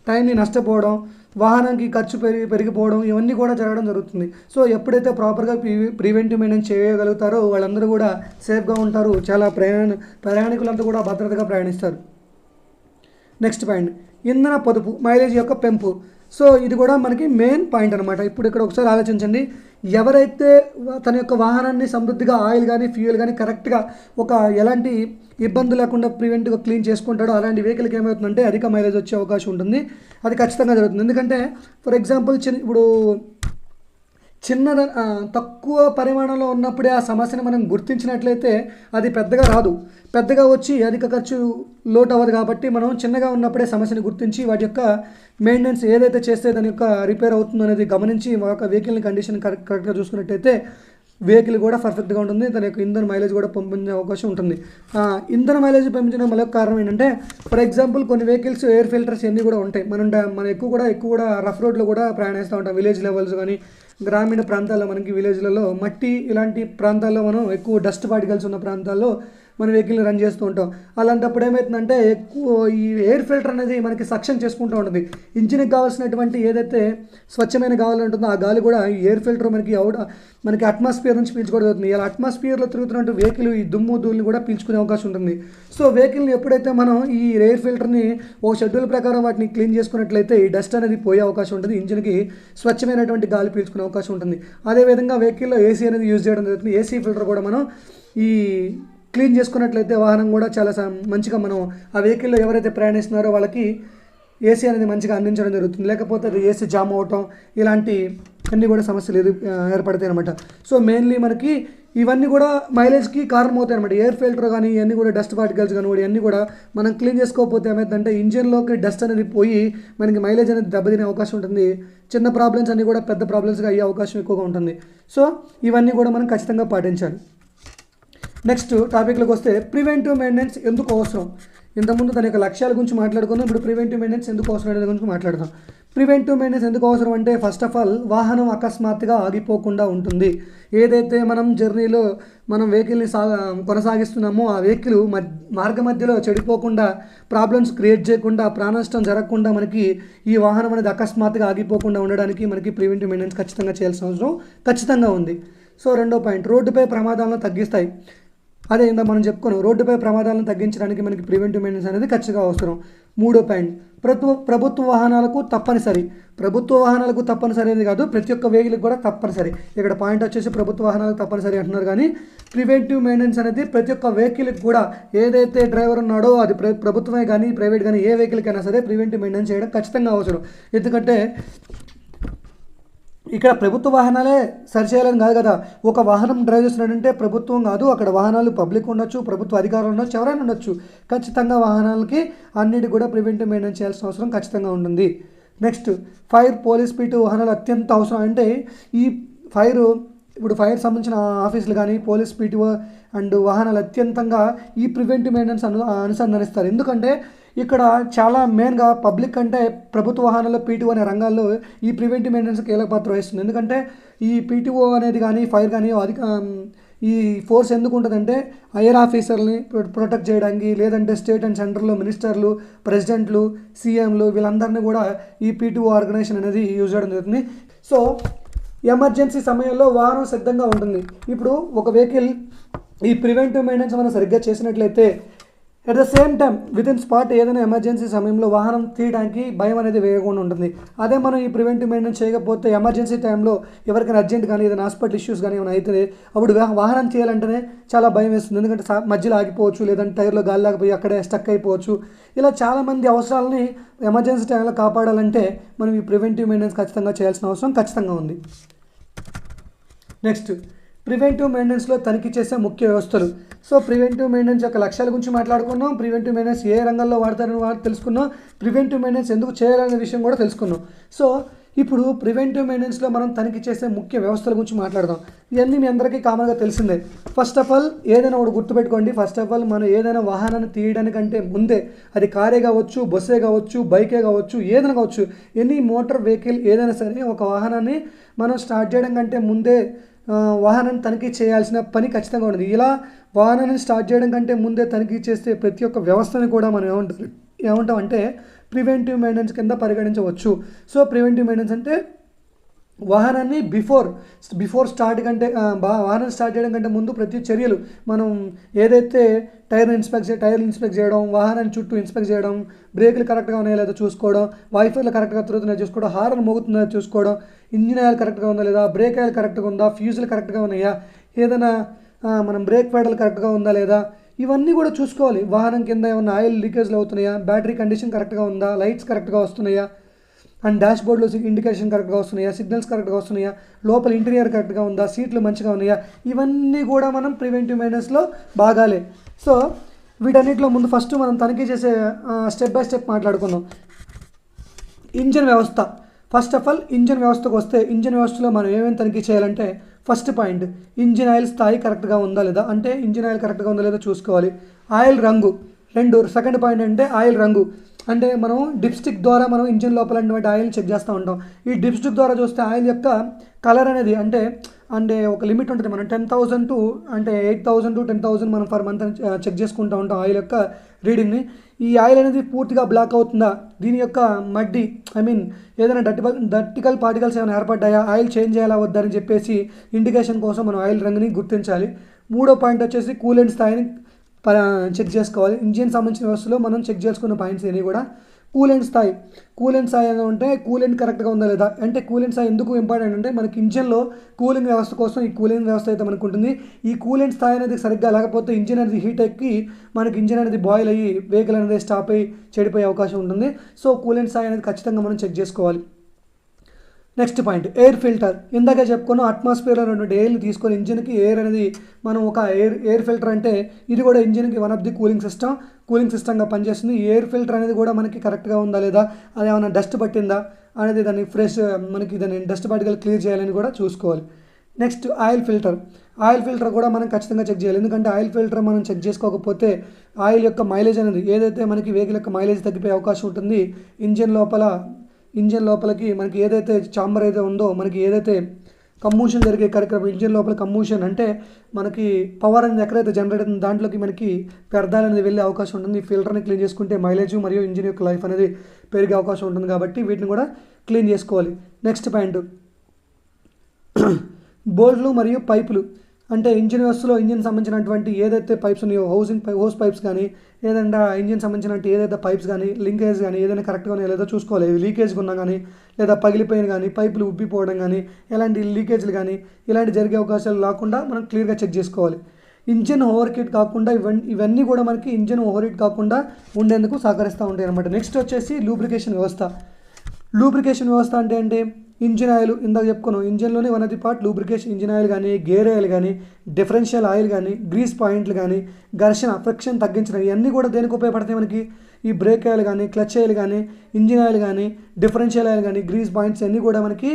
టైంని నష్టపోవడం, వాహనానికి ఖర్చు పెరిగిపోవడం ఇవన్నీ కూడా జరగడం జరుగుతుంది. సో ఎప్పుడైతే ప్రాపర్గా ప్రివెంటివ్ మెయింటెనెన్స్ చేయగలుగుతారో వాళ్ళందరూ కూడా సేఫ్గా ఉంటారు, చాలా ప్రయాణికులంతా కూడా భద్రతగా ప్రయాణిస్తారు. నెక్స్ట్ పాయింట్ ఇంధన పొదుపు, మైలేజ్ యొక్క పెంపు. సో ఇది కూడా మనకి మెయిన్ పాయింట్ అనమాట. ఇప్పుడు ఇక్కడ ఒకసారి ఆలోచించండి, ఎవరైతే తన యొక్క వాహనాన్ని సమృద్ధిగా ఆయిల్ కానీ ఫ్యూయల్ కానీ కరెక్ట్గా ఎలాంటి ఇబ్బంది లేకుండా ప్రివెంట్గా క్లీన్ చేసుకుంటాడో అలాంటి వెహికల్కి ఏమవుతుందంటే అధిక మైలేజ్ వచ్చే అవకాశం ఉంటుంది. అది ఖచ్చితంగా జరుగుతుంది. ఎందుకంటే ఫర్ ఎగ్జాంపుల్ ఇప్పుడు తక్కువ పరిమాణంలో ఉన్నప్పుడే ఆ సమస్యను మనం గుర్తించినట్లయితే అది పెద్దగా రాదు, పెద్దగా వచ్చి అధిక ఖర్చు లోటు అవ్వదు. కాబట్టి మనం చిన్నగా ఉన్నప్పుడే సమస్యను గుర్తించి వాటి యొక్క మెయింటెనెన్స్ ఏదైతే చేస్తే దాని యొక్క రిపేర్ అవుతుందో అనేది గమనించి ఒక వెహికల్ని కండిషన్ కరెక్ట్గా చూసుకున్నట్టయితే వెహికల్ కూడా పర్ఫెక్ట్గా ఉంటుంది, దాని యొక్క ఇంధన మైలేజ్ కూడా పంపించే అవకాశం ఉంటుంది. ఇంధన మైలేజ్ పంపించడం మరొక కారణం ఏంటంటే ఫర్ ఎగ్జాంపుల్ కొన్ని వెహికల్స్ ఎయిర్ ఫిల్టర్స్ అన్నీ కూడా ఉంటాయి. మనం ఎక్కువ కూడా రఫ్ రోడ్లో కూడా ప్రయాణిస్తూ ఉంటాం, విలేజ్ లెవెల్స్ కానీ గ్రామీణ ప్రాంతాల్లో మనకి విలేజ్లలో మట్టి ఇలాంటి ప్రాంతాల్లో మనం ఎక్కువ డస్ట్ పార్టికల్స్ ఉన్న ప్రాంతాల్లో మన వెహికల్ని రన్ చేస్తూ ఉంటాం. అలాంటప్పుడు ఏమవుతుందంటే ఎక్కువ ఈ ఎయిర్ ఫిల్టర్ అనేది మనకి సక్షన్ చేసుకుంటూ ఉంటుంది. ఇంజిన్కి కావాల్సినటువంటి ఏదైతే స్వచ్ఛమైన గాలి ఉంటుందో ఆ గాలి కూడా ఈ ఎయిర్ ఫిల్టర్ మనకి అట్మాస్ఫియర్ నుంచి పీల్చుకోవడం అవుతుంది. ఇలా అట్మాస్ఫియర్లో తిరుగుతున్నట్టు వెహికల్ ఈ దుమ్ము ధూళిని కూడా పీల్చుకునే అవకాశం ఉంటుంది. సో వెహికల్ని ఎప్పుడైతే మనం ఈ ఎయిర్ ఫిల్టర్ని ఒక షెడ్యూల్ ప్రకారం వాటిని క్లీన్ చేసుకున్నట్లయితే ఈ డస్ట్ అనేది పోయే అవకాశం ఉంటుంది. ఇంజిన్కి స్వచ్ఛమైనటువంటి గాలి పీల్చుకునే అవకాశం ఉంటుంది. అదేవిధంగా వెహికల్లో ఏసీ అనేది యూజ్ చేయడం జరుగుతుంది. ఏసీ ఫిల్టర్ కూడా మనం ఈ క్లీన్ చేసుకున్నట్లయితే వాహనం కూడా చాలా మంచిగా మనం ఆ వెహికల్లో ఎవరైతే ప్రయాణిస్తున్నారో వాళ్ళకి ఏసీ అనేది మంచిగా అందించడం జరుగుతుంది. లేకపోతే అది ఏసీ జామ్ అవటం ఇలాంటి అన్నీ కూడా సమస్యలు ఏర్పడతాయి అనమాట. సో మెయిన్లీ మనకి ఇవన్నీ కూడా మైలేజ్కి కారణం అవుతాయి అనమాట. ఎయిర్ ఫిల్టర్ కానీ ఇవన్నీ కూడా డస్ట్ పార్టికల్స్ కానీ ఇవన్నీ కూడా మనం క్లీన్ చేసుకోకపోతే ఏమైందంటే ఇంజిన్లోకి డస్ట్ అనేది పోయి మనకి మైలేజ్ అనేది దెబ్బతినే అవకాశం ఉంటుంది. చిన్న ప్రాబ్లమ్స్ అన్నీ కూడా పెద్ద ప్రాబ్లమ్స్గా అయ్యే అవకాశం ఎక్కువగా ఉంటుంది. సో ఇవన్నీ కూడా మనం ఖచ్చితంగా పాటించాలి. నెక్స్ట్ టాపిక్లోకి వస్తే ప్రివెంటివ్ మెయింటెనెన్స్ ఎందుకు అవసరం. ఇంతకుముందు దాని యొక్క లక్ష్యాల గురించి మాట్లాడుకున్నాం. ఇప్పుడు ప్రివెంటివ్ మెయింటెనెన్స్ ఎందుకు అవసరం అనేది గురించి మాట్లాడదాం. ప్రివెంటివ్ మెయింటెనెన్స్ ఎందుకు అవసరం అంటే ఫస్ట్ ఆఫ్ ఆల్ వాహనం అకస్మాత్తుగా ఆగిపోకుండా ఉంటుంది. ఏదైతే మనం జర్నీలో మనం వెహికల్ని కొనసాగిస్తున్నామో ఆ వెహికల్ మార్గ మధ్యలో చెడిపోకుండా ప్రాబ్లమ్స్ క్రియేట్ చేయకుండా ప్రాణనష్టం జరగకుండా మనకి ఈ వాహనం అనేది అకస్మాత్తుగా ఆగిపోకుండా ఉండడానికి మనకి ప్రివెంటివ్ మెయింటెనెన్స్ ఖచ్చితంగా చేయాల్సిన అవసరం ఖచ్చితంగా ఉంది. సో రెండో పాయింట్, రోడ్డుపై ప్రమాదాలను తగ్గిస్తాయి. అదే ఇందా మనం చెప్పుకున్నాం, రోడ్డుపై ప్రమాదాలను తగ్గించడానికి మనకి ప్రివెంటివ్ మెయింటెనెన్స్ అనేది ఖచ్చితంగా అవసరం. మూడో పాయింట్, ప్రభుత్వ వాహనాలకు తప్పనిసరి. ప్రభుత్వ వాహనాలకు తప్పనిసరి అనేది కాదు, ప్రతి ఒక్క వెహికల్కి కూడా తప్పనిసరి. ఇక్కడ పాయింట్ వచ్చేసి ప్రభుత్వ వాహనాలకు తప్పనిసరి అంటున్నారు, కానీ ప్రివెంటివ్ మెయింటెనెన్స్ అనేది ప్రతి ఒక్క వెహికల్కి కూడా ఏదైతే డ్రైవర్ ఉన్నాడో అది ప్రభుత్వమే కానీ ప్రైవేట్ కానీ ఏ వెహికల్కైనా సరే ప్రివెంటివ్ మెయింటెనెన్స్ చేయడం ఖచ్చితంగా అవసరం. ఎందుకంటే ఇక్కడ ప్రభుత్వ వాహనాలే సరిచేయాలని కాదు కదా. ఒక వాహనం డ్రైవ్ చేస్తున్నాడంటే ప్రభుత్వం కాదు, అక్కడ వాహనాలు పబ్లిక్ ఉండొచ్చు, ప్రభుత్వ అధికారులు ఉండొచ్చు, ఎవరైనా ఉండొచ్చు. ఖచ్చితంగా వాహనాలకి అన్నిటి కూడా ప్రివెంటివ్ మెయింటెనెన్స్ చేయాల్సిన అవసరం ఖచ్చితంగా ఉంటుంది. నెక్స్ట్, ఫైర్, పోలీస్, పీటీ వాహనాలు అత్యంత అవసరం. అంటే ఈ ఇప్పుడు ఫైర్ సంబంధించిన ఆఫీసులు కానీ పోలీస్, పీటీఓ అండ్ వాహనాలు అత్యంతంగా ఈ ప్రివెంటివ్ మెయింటెనెన్స్ అనుసంధానిస్తారు. ఎందుకంటే ఇక్కడ చాలా మెయిన్గా పబ్లిక్ అంటే ప్రభుత్వ వాహనాల్లో పీటీఓ అనే రంగాల్లో ఈ ప్రివెంటివ్ మెయింటెనెన్స్ కీలక పాత్ర వహిస్తుంది. ఎందుకంటే ఈ పీటీఓ అనేది కానీ ఫైర్ కానీ ఈ ఫోర్స్ ఎందుకు ఉంటుందంటే హైయర్ ఆఫీసర్ని ప్రొటెక్ట్ చేయడానికి, లేదంటే స్టేట్ అండ్ సెంటర్లో మినిస్టర్లు, ప్రెసిడెంట్లు, సీఎంలు వీళ్ళందరినీ కూడా ఈ పీటీఓ ఆర్గనైజేషన్ అనేది యూజ్ చేయడం జరుగుతుంది. సో ఎమర్జెన్సీ సమయంలో వాహనం సిద్ధంగా ఉంటుంది. ఇప్పుడు ఒక వెహికల్ ఈ ప్రివెంటివ్ మెయింటెనెన్స్ మనం సరిగ్గా చేసినట్లయితే at the same time with in spot ఏదైనా ఎమర్జెన్సీ సమయంలో వాహనం తీయడానికి భయం అనేది వేయకుండా ఉంటుంది. అదే మనం ఈ ప్రివెంటివ్ మెయింటెనెన్స్ చేయకపోతే ఎమర్జెన్సీ టైంలో ఎవరికైనా అర్జెంట్ కానీ ఏదైనా హాస్పిటల్ ఇష్యూస్ కానీ ఏమైనా అయితే అప్పుడు వాహనం చేయాలంటేనే చాలా భయం వేస్తుంది. ఎందుకంటే మధ్యలో ఆగిపోవచ్చు, లేదంటే టైర్లో గాలి లేకపోయి అక్కడే స్టక్ అయిపోవచ్చు. ఇలా చాలామంది అవసరాలని ఎమర్జెన్సీ టైంలో కాపాడాలంటే మనం ఈ ప్రివెంటివ్ మెయింటెనెన్స్ ఖచ్చితంగా చేయాల్సిన అవసరం ఖచ్చితంగా ఉంది. నెక్స్ట్, ప్రివెంటివ్ మెయింటెనెన్స్లో తనిఖీ చేసే ముఖ్య వ్యవస్థలు. సో ప్రివెంటివ్ మెయింటెనెన్స్ యొక్క లక్ష్యాల గురించి మాట్లాడుకున్నాం. ప్రివెంటివ్ మెయింటెనెన్స్ ఏ రంగంలో వాడతారని తెలుసుకున్నాం. ప్రివెంటివ్ మెయింటెనెన్స్ ఎందుకు చేయాలనే విషయం కూడా తెలుసుకున్నాం. సో ఇప్పుడు ప్రివెంటివ్ మెయింటెనెన్స్లో మనం తనిఖీ చేసే ముఖ్య వ్యవస్థల గురించి మాట్లాడదాం. ఇవన్నీ మీ అందరికీ కామన్గా తెలిసిందే. ఫస్ట్ ఆఫ్ ఆల్ ఏదైనా ఒకటి గుర్తుపెట్టుకోండి. ఫస్ట్ ఆఫ్ ఆల్ మనం ఏదైనా వాహనాన్ని తీయడానికంటే ముందే, అది కారే కావచ్చు, బస్సే కావచ్చు, బైకే కావచ్చు, ఏదైనా కావచ్చు, ఎనీ మోటార్ వెహికల్ ఏదైనా సరే ఒక వాహనాన్ని మనం స్టార్ట్ చేయడం కంటే ముందే వాహనాన్ని తనిఖీ చేయాల్సిన పని ఖచ్చితంగా ఉంటుంది. ఇలా వాహనాన్ని స్టార్ట్ చేయడం కంటే ముందే తనిఖీ చేస్తే ప్రతి ఒక్క వ్యవస్థని కూడా మనం ఏమంటామంటే ప్రివెంటివ్ మెయింటెనెన్స్ కింద పరిగణించవచ్చు. సో ప్రివెంటివ్ మెయింటెనెన్స్ అంటే వాహనాన్ని బిఫోర్ స్టార్ట్ కంటే వాహనం స్టార్ట్ చేయడం కంటే ముందు ప్రతి చర్యలు మనం ఏదైతే టైర్లు ఇన్స్పెక్ట్ చేయడం, వాహనాన్ని చుట్టూ ఇన్స్పెక్ట్ చేయడం, బ్రేకులు కరెక్ట్గా ఉన్నాయో లేదో చూసుకోవడం, వైఫర్లు కరెక్ట్గా తిరుగుతున్నాయో చూసుకోవడం, హార్న్ మోగుతుందో చూసుకోవడం, ఇంజిన్ ఆయిల్ కరెక్ట్గా ఉందా లేదా, బ్రేక్ ఆయిల్ కరెక్ట్గా ఉందా, ఫ్యూజులు కరెక్ట్గా ఉన్నాయా, ఏదైనా మనం బ్రేక్ ప్యాడల్ కరెక్ట్గా ఉందా లేదా, ఇవన్నీ కూడా చూసుకోవాలి. వాహనం కింద ఏమైనా ఆయిల్ లీకేజ్లు అవుతున్నాయా, బ్యాటరీ కండిషన్ కరెక్ట్గా ఉందా, లైట్స్ కరెక్ట్గా వస్తున్నాయా, అండ్ డాష్ బోర్డ్లో ఇండికేషన్ కరెక్ట్గా వస్తున్నాయా, సిగ్నల్స్ కరెక్ట్గా వస్తున్నాయా, లోపల ఇంటీరియర్ కరెక్ట్గా ఉందా, సీట్లు మంచిగా ఉన్నాయా, ఇవన్నీ కూడా మనం ప్రివెంటివ్ మెయింటెనెన్స్లో భాగాలే. సో వీటన్నిటిలో ముందు ఫస్ట్ మనం తనిఖీ చేసే స్టెప్ బై స్టెప్ మాట్లాడుకుందాం. ఇంజన్ వ్యవస్థ. ఫస్ట్ ఆఫ్ ఆల్ ఇంజన్ వ్యవస్థకు వస్తే ఇంజన్ వ్యవస్థలో మనం ఏమేమి తనిఖీ చేయాలంటే ఫస్ట్ పాయింట్ ఇంజిన్ ఆయిల్ స్థాయి కరెక్ట్గా ఉందా లేదా, అంటే ఇంజిన్ ఆయిల్ కరెక్ట్గా ఉందా లేదా చూసుకోవాలి. ఆయిల్ రంగు. సెకండ్ పాయింట్ అంటే ఆయిల్ రంగు. అంటే మనం డిప్స్టిక్ ద్వారా మనం ఇంజిన్ లోపల ఉన్నటువంటి ఆయిల్ని చెక్ చేస్తూ ఉంటాం. ఈ డిప్స్టిక్ ద్వారా చూస్తే ఆయిల్ యొక్క కలర్ అనేది అంటే అంటే ఒక లిమిట్ ఉంటుంది. మనం 10,000 టు అంటే 8,000 టు 10,000 మనం ఫర్ మంత్ చెక్ చేసుకుంటూ ఉంటాం ఆయిల్ యొక్క రీడింగ్ని. ఈ ఆయిల్ అనేది పూర్తిగా బ్లాక్ అవుతుందా, దీని యొక్క మడ్డి ఏదైనా డర్టికల్ పార్టికల్స్ ఏమైనా ఏర్పడ్డాయా, ఆయిల్ చేంజ్ చేయాలా వద్దని చెప్పేసి ఇండికేషన్ కోసం మనం ఆయిల్ రంగుని గుర్తించాలి. మూడో పాయింట్ వచ్చేసి కూలెంట్ స్థాయిని చెక్ చేసుకోవాలి. ఇంజిన్ సంబంధించిన వ్యవస్థలో మనం చెక్ చేసుకున్న పాయింట్స్ ఇవి కూడా. కూలెంట్ స్థాయి అని ఉంటే కూలెంట్ కరెక్ట్గా ఉందా లేదా, అంటే కూలెంట్ స్థాయి ఎందుకు ఇంపార్టెంట్ అంటే మనకి ఇంజిన్లో కూలింగ్ వ్యవస్థ కోసం ఈ కూలింగ్ వ్యవస్థ అయితే మనకు ఉంటుంది. ఈ కూలెంట్ స్థాయి అనేది సరిగ్గా లేకపోతే ఇంజిన్ అనేది హీట్ ఎక్కి మనకి ఇంజిన్ అనేది బాయిల్ అయ్యి వెహికల్ అనేది స్టాప్ అయ్యి చెడిపోయే అవకాశం ఉంటుంది. సో కూలెంట్ స్థాయి అనేది ఖచ్చితంగా మనం చెక్ చేసుకోవాలి. Next point air filter. ఇందాక చెప్పుకున్నాం అట్మాస్ఫియర్లో ఉన్నటువంటి ఎయిర్ని తీసుకొని ఇంజిన్కి ఎయిర్ అనేది మనం ఒక ఎయిర్ ఫిల్టర్ అంటే ఇది కూడా ఇంజిన్కి వన్ ఆఫ్ ది కూలింగ్ సిస్టమ్గా పనిచేస్తుంది. ఎయిర్ ఫిల్టర్ అనేది కూడా మనకి కరెక్ట్గా ఉందా లేదా, అది ఏమైనా డస్ట్ పట్టిందా అనేది దాన్ని మనకి దాన్ని డస్ట్ పార్టికల్ క్లియర్ చేయాలని కూడా చూసుకోవాలి. నెక్స్ట్ ఆయిల్ ఫిల్టర్ కూడా మనం ఖచ్చితంగా చెక్ చేయాలి. ఎందుకంటే ఆయిల్ ఫిల్టర్ మనం చెక్ చేసుకోకపోతే ఆయిల్ యొక్క మైలేజ్ అనేది ఏదైతే మనకి వెహికల్ యొక్క మైలేజ్ తగ్గిపోయే అవకాశం ఉంటుంది. ఇంజిన్ లోపలికి మనకి ఏదైతే చాంబర్ అయితే ఉందో, మనకి ఏదైతే కమ్యూషన్ జరిగే కార్యక్రమం ఇంజిన్ లోపల కమ్యూషన్ అంటే మనకి పవర్ అనేది ఎక్కడైతే జనరేట్ అవుతుంది దాంట్లోకి మనకి వ్యర్థాలు అనేది వెళ్ళే అవకాశం ఉంటుంది. ఈ ఫిల్టర్ని క్లీన్ చేసుకుంటే మైలేజ్ మరియు ఇంజిన్ యొక్క లైఫ్ అనేది పెరిగే అవకాశం ఉంటుంది కాబట్టి వీటిని కూడా క్లీన్ చేసుకోవాలి. నెక్స్ట్ పాయింట్ బోల్ట్లు మరియు పైపులు. అంటే ఇంజిన్ వ్యవస్థలో ఇంజిన్ సంబంధించినటువంటి ఏదైతే పైప్స్ ఉన్నాయో హోస్ పైప్స్ కానీ ఏదైనా ఇంజిన్ సంబంధించినటువంటి ఏదైతే పైప్స్ కానీ లింకేజ్ కానీ ఏదైనా కరెక్ట్గా ఉన్నాయో లేదో చూసుకోవాలి. లీకేజ్గా ఉన్నా కానీ లేదా పగిలిపోయిన కానీ పైపులు ఉబ్బిపోవడం కానీ ఎలాంటి లీకేజ్లు కానీ ఇలాంటి జరిగే అవకాశాలు లేకుండా మనం క్లియర్గా చెక్ చేసుకోవాలి. ఇంజిన్ ఓవర్ హీట్ కాకుండా ఇవన్నీ కూడా మనకి ఇంజిన్ ఓవర్ హీట్ కాకుండా ఉండేందుకు సహకరిస్తూ ఉంటాయి అన్నమాట. నెక్స్ట్ వచ్చేసి లూబ్రికేషన్ వ్యవస్థ అంటే ఏంటి, ఇంజిన్ ఆయిల్ ఇందాక చెప్పుకున్నాం. ఇంజిన్లోనే one of the part lubrication. Engine oil కానీ గేర్ ఆయిల్ కానీ డిఫరెన్షియల్ ఆయిల్ కానీ గ్రీస్ పాయింట్లు కానీ ఫ్రిక్షన్ తగ్గించడం ఇవన్నీ కూడా దేనికి ఉపయోగపడతాయి మనకి. ఈ బ్రేక్ ఆయిల్ కానీ క్లచ్ ఆయిల్ కానీ ఇంజిన్ ఆయిల్ కానీ డిఫరెన్షియల్ ఆయిల్ కానీ గ్రీస్ పాయింట్స్ అన్నీ కూడా మనకి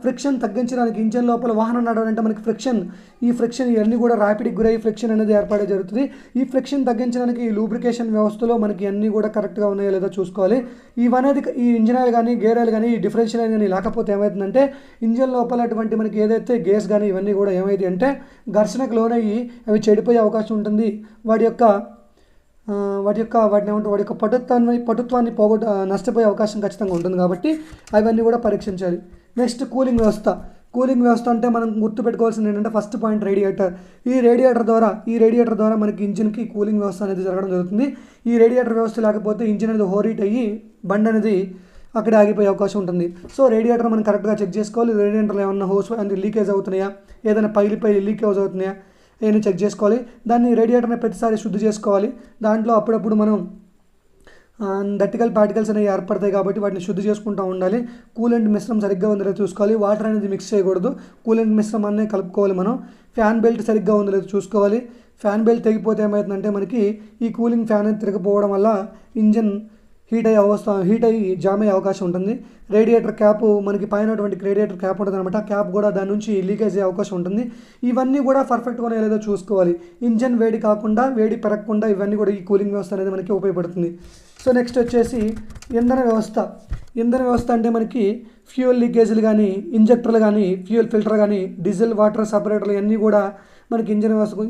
ఫ్రిక్షన్ తగ్గించడానికి ఇంజిన్ లోపల వాహనం నడవాలంటే మనకి ఈ ఫ్రిక్షన్ ఇవన్నీ కూడా ర్యాపిడ్కి గురై ఫ్రిక్షన్ అనేది ఏర్పడే జరుగుతుంది. ఈ ఫ్రిక్షన్ తగ్గించడానికి ఈ లూబ్రికేషన్ వ్యవస్థలో మనకి అన్నీ కూడా కరెక్ట్గా ఉన్నాయో లేదో చూసుకోవాలి. ఇవనేది ఈ ఇంజిన్ ఆయిల్ కానీ గేర్ ఆయిల్ కానీ డిఫరెన్షియల్ ఆయిల్ కానీ లేకపోతే ఏమవుతుందంటే ఇంజిన్ లోపల అటువంటి మనకి ఏదైతే గేర్స్ కానీ ఇవన్నీ కూడా ఏమైంది అంటే ఘర్షణకు లోనయ్యి అవి చెడిపోయే అవకాశం ఉంటుంది. వాటి యొక్క పటుత్వాన్ని నష్టపోయే అవకాశం ఖచ్చితంగా ఉంటుంది కాబట్టి అవన్నీ కూడా పరీక్షించాలి. నెక్స్ట్ కూలింగ్ వ్యవస్థ అంటే మనం గుర్తుపెట్టుకోవాల్సింది ఏంటంటే ఫస్ట్ పాయింట్ రేడియేటర్. ఈ రేడియేటర్ ద్వారా మనకి ఇంజిన్కి కూలింగ్ వ్యవస్థ అనేది జరగడం జరుగుతుంది. ఈ రేడియేటర్ వ్యవస్థ లేకపోతే ఇంజిన్ అనేది ఓవర్హీట్ అయ్యి బండి అనేది అక్కడే ఆగిపోయే అవకాశం ఉంటుంది. సో రేడియేటర్ మనం కరెక్ట్గా చెక్ చేసుకోవాలి. రేడియేటర్లో ఏమన్నా హోస్ అంటే లీకేజ్ అవుతున్నాయా, ఏదైనా పగిలిపోయి లీకేజ్ అవుతున్నాయా ఏమైనా చెక్ చేసుకోవాలి. దాన్ని రేడియేటర్ని ప్రతిసారి శుద్ధి చేసుకోవాలి. దాంట్లో అప్పుడప్పుడు మనం డర్టికల్ పార్టికల్స్ అనేవి ఏర్పడతాయి కాబట్టి వాటిని శుద్ధి చేసుకుంటూ ఉండాలి. కూలెంట్ మిశ్రమం సరిగ్గా ఉందో లేదో చూసుకోవాలి. వాటర్ అనేది మిక్స్ చేయకూడదు. కూలెంట్ మిశ్రమాన్ని కలుపుకోవాలి. మనం ఫ్యాన్ బెల్ట్ సరిగ్గా ఉందో లేదో చూసుకోవాలి. ఫ్యాన్ బెల్ట్ తెగిపోతే ఏమవుతుందంటే మనకి ఈ కూలింగ్ ఫ్యాన్ అనేది తిరగపోవడం వల్ల ఇంజిన్ హీట్ అయ్యి జామ్ అయ్యే అవకాశం ఉంటుంది. రేడియేటర్ క్యాప్ మనకి పైన రేడియేటర్ క్యాప్ ఉంటుంది అనమాట. ఆ క్యాప్ కూడా దాని నుంచి లీకేజ్ అయ్యే అవకాశం ఉంటుంది. ఇవన్నీ కూడా పర్ఫెక్ట్గా లేదో చూసుకోవాలి. ఇంజిన్ వేడి పెరగకుండా ఇవన్నీ కూడా ఈ కూలింగ్ వ్యవస్థ అనేది మనకి ఉపయోగపడుతుంది. సో నెక్స్ట్ వచ్చేసి ఇంధన వ్యవస్థ అంటే మనకి ఫ్యూయల్ లీకేజీలు కానీ ఇంజెక్టర్లు కానీ ఫ్యూయల్ ఫిల్టర్ కానీ డీజిల్ వాటర్ సపరేటర్లు ఇవన్నీ కూడా మనకి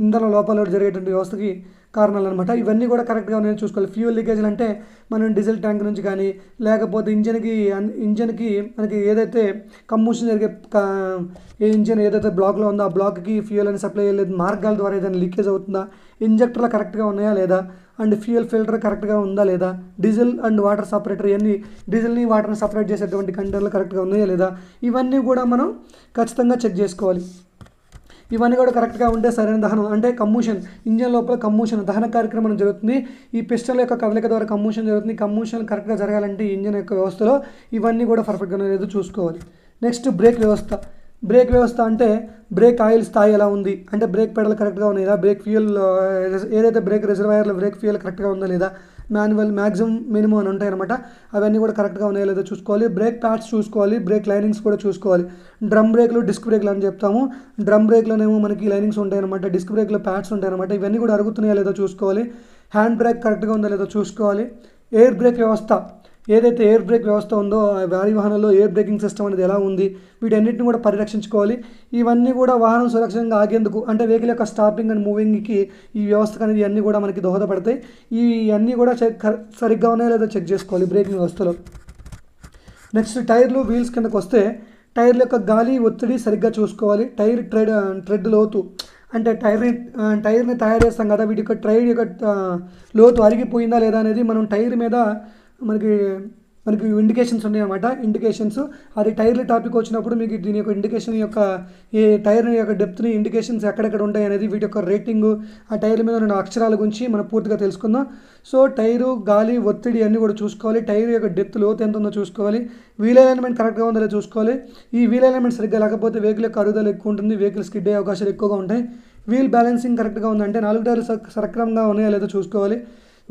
ఇంధన లోపాలు జరిగేటువంటి వ్యవస్థకి కారణాలు అనమాట. ఇవన్నీ కూడా కరెక్ట్గా ఉన్నాయని చూసుకోవాలి. ఫ్యూయల్ లీకేజీలు అంటే మనం డీజిల్ ట్యాంక్ నుంచి కానీ లేకపోతే ఇంజన్కి మనకి ఏదైతే కమ్యూషన్ జరిగే ఇంజన్ ఏదైతే బ్లాక్లో ఉందో ఆ బ్లాక్కి ఫ్యూయల్ అని సప్లై అయ్యేది మార్గాల ద్వారా ఏదైనా లీకేజ్ అవుతుందా, ఇంజెక్టర్లు కరెక్ట్గా ఉన్నాయా లేదా, అండ్ ఫ్యూయల్ ఫిల్టర్ కరెక్ట్గా ఉందా లేదా, డీజిల్ అండ్ వాటర్ సపరేటర్ ఇవన్నీ డీజిల్ని వాటర్ని సపరేట్ చేసేటువంటి కంటైనర్లు కరెక్ట్గా ఉన్నాయా లేదా, ఇవన్నీ కూడా మనం ఖచ్చితంగా చెక్ చేసుకోవాలి. ఇవన్నీ కూడా కరెక్ట్గా ఉంటే సరైన దహనం అంటే ఇంజిన్ లోపల దహన కార్యక్రమం జరుగుతుంది. ఈ పిస్టన్ యొక్క కదలిక ద్వారా కమ్యూషన్ జరుగుతుంది. కమ్యూషన్ కరెక్ట్గా జరగాలంటే ఇంజిన్ యొక్క వ్యవస్థలో ఇవన్నీ కూడా పర్ఫెక్ట్గా లేదో చూసుకోవాలి. నెక్స్ట్ బ్రేక్ వ్యవస్థ అంటే బ్రేక్ ఆయిల్ స్థాయి ఎలా ఉంది అంటే బ్రేక్ పెడల్ కరెక్ట్గా ఉన్నాయా, బ్రేక్ ఫ్యూయల్ ఏదైతే బ్రేక్ రిజర్వాయర్లో బ్రేక్ ఫ్యూయల్ కరెక్ట్గా ఉందా లేదా, మాన్యువల్ మ్యాక్సిమం మినిమం అని ఉంటాయన్నమాట. అవన్నీ కూడా కరెక్ట్గా ఉన్నాయో లేదో చూసుకోవాలి. బ్రేక్ ప్యాడ్స్ చూసుకోవాలి. బ్రేక్ లైనింగ్స్ కూడా చూసుకోవాలి. డ్రమ్ బ్రేక్లు డిస్క్ బ్రేక్లు అని చెప్తాము. డ్రమ్ బ్రేక్లోనేమో మనకి లైనింగ్స్ ఉంటాయన్నమాట. డిస్క్ బ్రేక్లో ప్యాడ్స్ ఉంటాయన్నమాట. ఇవన్నీ కూడా అరుగుతున్నాయో లేదో చూసుకోవాలి. హ్యాండ్ బ్రేక్ కరెక్ట్గా ఉందో లేదో చూసుకోవాలి. ఎయిర్ బ్రేక్ వ్యవస్థ, ఏదైతే ఎయిర్ బ్రేక్ వ్యవస్థ ఉందో భారీ వాహనంలో ఎయిర్ బ్రేకింగ్ సిస్టమ్ అనేది ఎలా ఉంది, వీటన్నిటిని కూడా పరిరక్షించుకోవాలి. ఇవన్నీ కూడా వాహనం సురక్షితంగా ఆగేందుకు, అంటే వెహికల్ యొక్క స్టాపింగ్ అండ్ మూవింగ్కి ఈ వ్యవస్థ అనేది ఇవన్నీ కూడా మనకి దోహదపడతాయి. ఇవన్నీ కూడా సరిగ్గా ఉన్నాయో లేదో చెక్ చేసుకోవాలి బ్రేకింగ్ వ్యవస్థలో. నెక్స్ట్ టైర్లు, వీల్స్ కిందకు వస్తే టైర్ల యొక్క గాలి ఒత్తిడి సరిగ్గా చూసుకోవాలి. టైర్ ట్రెడ్ లోతు, అంటే టైర్ని తయారు చేస్తాం కదా, వీటి యొక్క టైర్ యొక్క లోతు అరిగిపోయిందా లేదా అనేది మనం టైర్ మీద మనకి ఇండికేషన్స్ ఉన్నాయి అన్నమాట. ఇండికేషన్స్, అది టైర్ల టాపిక్ వచ్చినప్పుడు మీకు దీని యొక్క ఇండికేషన్ యొక్క ఈ టైర్ యొక్క డెప్త్ని, ఇండికేషన్స్ ఎక్కడెక్కడ ఉంటాయి అనేది, వీటి యొక్క రేటింగు, ఆ టైర్ మీద ఉన్న అక్షరాల గురించి మనం పూర్తిగా తెలుసుకుందాం. సో టైరు, గాలి, ఒత్తిడి అన్నీ కూడా చూసుకోవాలి. టైర్ యొక్క డెప్త్, లోతు ఎంత ఉందో చూసుకోవాలి. వీల్ అలైన్మెంట్ కరెక్ట్గా ఉందో చూసుకోవాలి. ఈ వీల్ అలైన్మెంట్ సరిగ్గా లేకపోతే వెహికల్ యొక్క అరుగుదల ఎక్కువ ఉంటుంది, వెహికల్ స్కిడ్ అయ్యే అవకాశాలు ఎక్కువగా ఉంటాయి. వీల్ బ్యాలెన్సింగ్ కరెక్ట్గా ఉందంటే 4 టైర్లు సక్రమంగా ఉన్నాయో లేదో చూసుకోవాలి.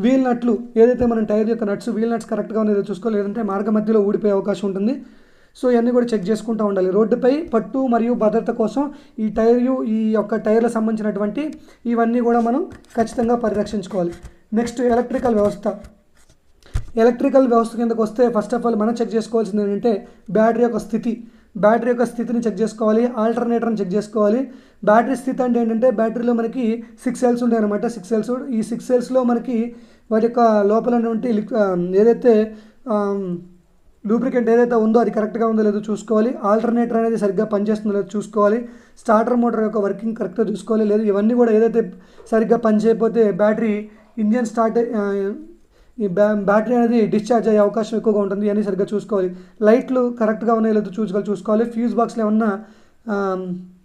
వీల్ నట్లు, ఏదైతే మనం టైర్ యొక్క నట్స్, వీల్ నట్స్ కరెక్ట్గా ఉన్నాయో చూసుకోవాలి, లేదంటే మార్గ మధ్యలో ఊడిపోయే అవకాశం ఉంటుంది. సో ఇవన్నీ కూడా చెక్ చేసుకుంటూ ఉండాలి. రోడ్డుపై పట్టు మరియు భద్రత కోసం ఈ యొక్క టైర్లకు సంబంధించినటువంటి ఇవన్నీ కూడా మనం ఖచ్చితంగా పరిరక్షించుకోవాలి. నెక్స్ట్ ఎలక్ట్రికల్ వ్యవస్థ కిందకు వస్తే ఫస్ట్ ఆఫ్ ఆల్ మనం చెక్ చేసుకోవాల్సింది ఏంటంటే బ్యాటరీ యొక్క స్థితిని చెక్ చేసుకోవాలి. ఆల్టర్నేటర్ని చెక్ చేసుకోవాలి. బ్యాటరీ స్థితి అంటే ఏంటంటే బ్యాటరీలో మనకి 6 సెల్స్ ఉంటాయి అన్నమాట. 6 సెల్స్, ఈ 6 సెల్స్లో మనకి వాటి యొక్క లోపల ఏదైతే లూబ్రికెంట్ ఏదైతే ఉందో అది కరెక్ట్గా ఉందో లేదో చూసుకోవాలి. ఆల్టర్నేటర్ అనేది సరిగ్గా పనిచేస్తుందో లేదో చూసుకోవాలి. స్టార్టర్ మోటార్ యొక్క వర్కింగ్ కరెక్ట్గా చూసుకోవాలి. లేదు ఇవన్నీ కూడా ఏదైతే సరిగ్గా పనిచేయకపోతే ఇంజన్ స్టార్ట్ ఈ బ్యాటరీ అనేది డిశ్చార్జ్ అయ్యే అవకాశం ఎక్కువగా ఉంటుంది. ఇవన్నీ సరిగ్గా చూసుకోవాలి. లైట్లు కరెక్ట్గా ఉన్నాయో లేదో చూసుకోవాలి. ఫ్యూజ్ బాక్స్లో ఏమన్నా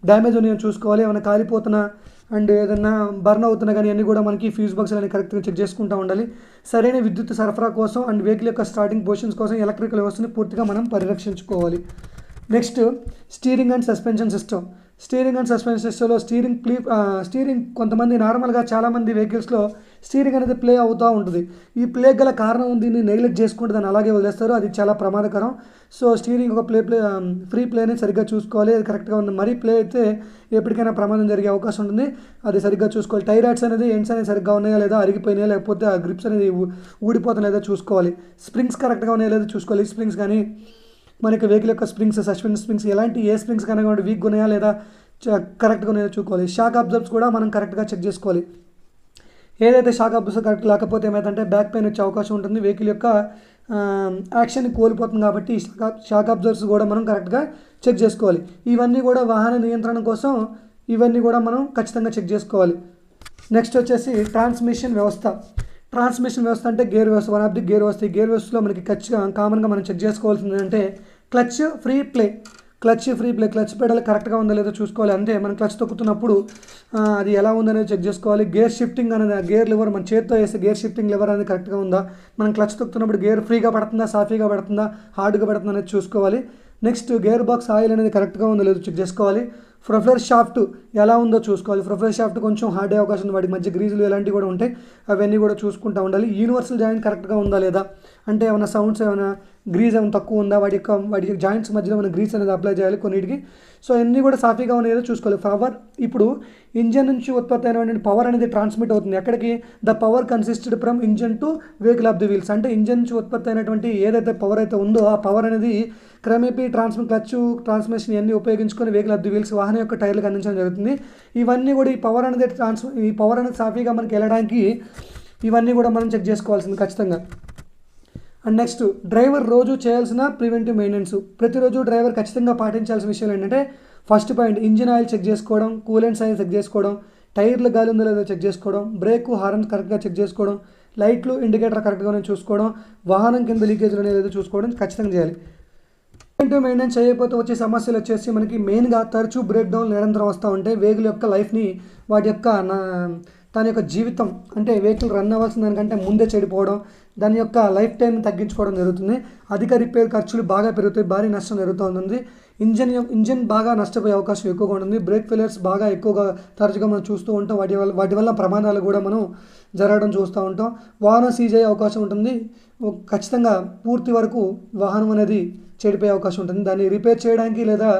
డ్యామేజ్ ఉన్నాయో చూసుకోవాలి. ఏమైనా కాలిపోతున్నా అండ్ ఏదన్నా బర్న్ అవుతున్నా కానీ అన్నీ కూడా మనకి ఫ్యూజ్ బాక్స్ అనేది కరెక్ట్గా చెక్ చేసుకుంటూ ఉండాలి. సరైన విద్యుత్ సరఫరా కోసం అండ్ వెహికల్ యొక్క స్టార్టింగ్ పొజిషన్స్ కోసం ఎలక్ట్రికల్ వ్యవస్థని పూర్తిగా మనం పరిరక్షించుకోవాలి. Next steering and suspension system. సిస్టంలో స్టీరింగ్ కొంతమంది నార్మల్గా చాలామంది వెహికల్స్లో స్టీరింగ్ అనేది ప్లే అవుతూ ఉంటుంది. ఈ ప్లే గల కారణం దీన్ని నెగ్లెక్ట్ చేసుకుంటే దాన్ని అలాగే వదిలేస్తారు, అది చాలా ప్రమాదకరం. సో స్టీరింగ్ ఒక ఫ్రీ ప్లే అనేది సరిగ్గా చూసుకోవాలి, అది కరెక్ట్గా ఉంది. మరీ ప్లే అయితే ఎప్పటికైనా ప్రమాదం జరిగే అవకాశం ఉంటుంది, అది సరిగ్గా చూసుకోవాలి. టైర్ యాడ్స్ అనేది ఎండ్స్ అనేది సరిగ్గా ఉన్నాయా లేదా, అరిగిపోయినాయా లేకపోతే ఆ గ్రిప్స్ అనేది ఊడిపోతున్నాయా లేదా చూసుకోవాలి. స్ప్రింగ్స్ కరెక్ట్గా ఉన్నాయా లేదా చూసుకోవాలి. స్ప్రింగ్స్ కానీ మనకి వెహికల్ యొక్క సస్పెన్షన్ స్ప్రింగ్స్ ఎలాంటి స్ప్రింగ్స్ కనుక వీక్గా ఉన్నాయా లేదా కరెక్ట్గా ఉన్నాయో చూసుకోవాలి. షాక్ అబ్జర్వ్స్ కూడా మనం కరెక్ట్గా చెక్ చేసుకోవాలి. ఏదైతే షాక్ అబ్జర్వ్స్ కరెక్ట్ లేకపోతే ఏమైందంటే బ్యాక్ పెయిన్ వచ్చే అవకాశం ఉంటుంది, వెహికల్ యొక్క యాక్షన్ కోల్పోతుంది. కాబట్టి షాక్ అబ్జర్వ్స్ కూడా మనం కరెక్ట్గా చెక్ చేసుకోవాలి. ఇవన్నీ కూడా వాహన నియంత్రణ కోసం ఇవన్నీ కూడా మనం ఖచ్చితంగా చెక్ చేసుకోవాలి. నెక్స్ట్ వచ్చేసి ట్రాన్స్మిషన్ వ్యవస్థ అంటే గేర్ వ్యవస్థ, వన్ ఆఫ్ ది గేర్ వ్యవస్థ. ఈ గేర్ వ్యవస్థలో మనకి కామన్గా మనం చెక్ చేసుకోవాల్సింది అంటే clutch free play. Clutch pedal కరెక్ట్గా ఉందో లేదో చూసుకోవాలి. అంటే మనం క్లచ్ తొక్కుతున్నప్పుడు అది ఎలా ఉందనేది చెక్ చేసుకోవాలి. గేర్ షిఫ్టింగ్ అనేది గేర్ లివర్ మన చేతితో వేసే గేర్ షిఫ్టింగ్ లివర్ అనేది కరెక్ట్గా ఉందా, మనం క్లచ్ తొక్కుతున్నప్పుడు గేర్ ఫ్రీగా పడుతుందా, సాఫీగా పడుతుందా, హార్డ్గా పడుతుందా అనేది చూసుకోవాలి. నెక్స్ట్ గేర్ బాక్స్ ఆయిల్ అనేది కరెక్ట్గా ఉందో లేదో చెక్ చేసుకోవాలి. ప్రొఫైల్ షాఫ్ట్ ఎలా ఉందో చూసుకోవాలి. ప్రొఫైల్ షాఫ్ట్ కొంచెం హార్డ్ అయ్యే అవకాశం ఉంది, వాటి మధ్య గ్రీజులు ఇలాంటివి కూడా ఉంటాయి, అవన్నీ కూడా చూసుకుంటూ ఉండాలి. యూనివర్సల్ జాయింట్ కరెక్ట్గా ఉందా లేదా, అంటే ఏమైనా సౌండ్స్ ఏమైనా గ్రీజ్ ఏమైనా తక్కువ ఉందా, వాటి జాయింట్స్ మధ్యలో మనం గ్రీజ్ అనేది అప్లై చేయాలి కొన్నిటికి. సో అన్నీ కూడా సాఫీగా ఉన్నాయో చూసుకోవాలి. ఇప్పుడు ఇంజన్ నుంచి ఉత్పత్తి అయినటువంటి పవర్ అనేది ట్రాన్స్మిట్ అవుతుంది ఎక్కడికి, the power consisted from engine to vehicle of the wheels. అంటే ఇంజన్ నుంచి ఉత్పత్తి అయినటువంటి ఏదైతే పవర్ అయితే ఉందో ఆ పవర్ అనేది క్రమేపీ క్లచ్ ట్రాన్స్మిషన్ ఇవన్నీ ఉపయోగించుకొని వెహికల్ ఆఫ్ ది వీల్స్ వాహనం యొక్క టైర్లకు అందించడం జరుగుతుంది. ఇవన్నీ కూడా ఈ పవర్ అనేది సాఫీగా మనకి వెళ్ళడానికి ఇవన్నీ కూడా మనం చెక్ చేసుకోవాల్సింది ఖచ్చితంగా. అండ్ నెక్స్ట్ డ్రైవర్ రోజు చేయాల్సిన ప్రివెంటివ్ మెయింటెనెన్స్. ప్రతిరోజు డ్రైవర్ ఖచ్చితంగా పాటించాల్సిన విషయాలు ఏంటంటే first point engine oil check చేసుకోవడం, కూలెంట్స్ ఆయిల్ చెక్ చేసుకోవడం, టైర్లు గాలి ఉందో లేదో చెక్ చేసుకోవడం, బ్రేక్ హార్న్ కరెక్ట్గా చెక్ చేసుకోవడం, లైట్లు ఇండికేటర్ కరెక్ట్గా చూసుకోవడం, వాహనం కింద లీకేజ్లు లేదో చూసుకోవడం ఖచ్చితంగా చేయాలి. ప్రివెంటివ్ మెయింటెనెన్స్ చేయకపోతే వచ్చే సమస్యలు వచ్చేసి మనకి మెయిన్గా తరచూ బ్రేక్ డౌన్ నిరంతరం వస్తూ ఉంటాయి. వెహికల్ యొక్క లైఫ్ని వాటి యొక్క తన యొక్క జీవితం అంటే వెహికల్ రన్ అవ్వాల్సిన దానికంటే ముందే చెడిపోవడం, దాని యొక్క లైఫ్ టైంని తగ్గించుకోవడం జరుగుతుంది. అధిక రిపేర్ ఖర్చులు బాగా పెరుగుతాయి, భారీ నష్టం జరుగుతుంది. ఇంజన్ బాగా నష్టపోయే అవకాశం ఎక్కువగా ఉంటుంది. బ్రేక్ ఫెయిలియర్స్ బాగా ఎక్కువగా తరచుగా మనం చూస్తూ ఉంటాం. వాటి వల్ల ప్రమాదాలు కూడా మనం జరగడం చూస్తూ ఉంటాం. వాహనం సీజ్ అయ్యే అవకాశం ఉంటుంది. ఖచ్చితంగా పూర్తి వరకు వాహనం అనేది చెడిపోయే అవకాశం ఉంటుంది. దాన్ని రిపేర్ చేయడానికి లేదా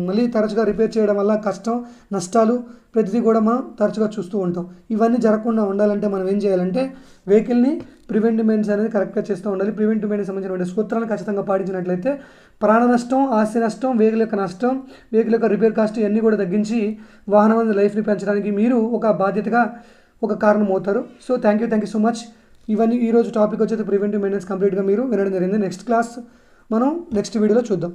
మళ్ళీ తరచుగా రిపేర్ చేయడం వల్ల కష్టం, నష్టాలు ప్రతిదీ కూడా మనం తరచుగా చూస్తూ ఉంటాం. ఇవన్నీ జరగకుండా ఉండాలంటే మనం ఏం చేయాలంటే వెహికల్ని ప్రివెంటివ్ మెయింటెనెన్స్ అనేది కరెక్ట్గా చేస్తూ ఉండాలి. ప్రివెంటివ్ మెయింటెనెన్స్ సంబంధించిన సూత్రాలను ఖచ్చితంగా పాటించినట్లయితే ప్రాణ నష్టం, ఆస్తి నష్టం, వెహికల్ యొక్క నష్టం, వెహికల్ యొక్క రిపేర్ కాస్ట్ ఇవన్నీ కూడా తగ్గించి వాహనం అనేది లైఫ్ని పెంచడానికి మీరు ఒక బాధ్యతగా ఒక కారణం అవుతారు. So thank you so much. ఇవన్నీ ఈరోజు టాపిక్ వచ్చేది ప్రివెంటివ్ మెయింటెనెన్స్ కంప్లీట్గా మీరు వినడం జరిగింది. నెక్స్ట్ క్లాస్ మనం నెక్స్ట్ వీడియోలో చూద్దాం.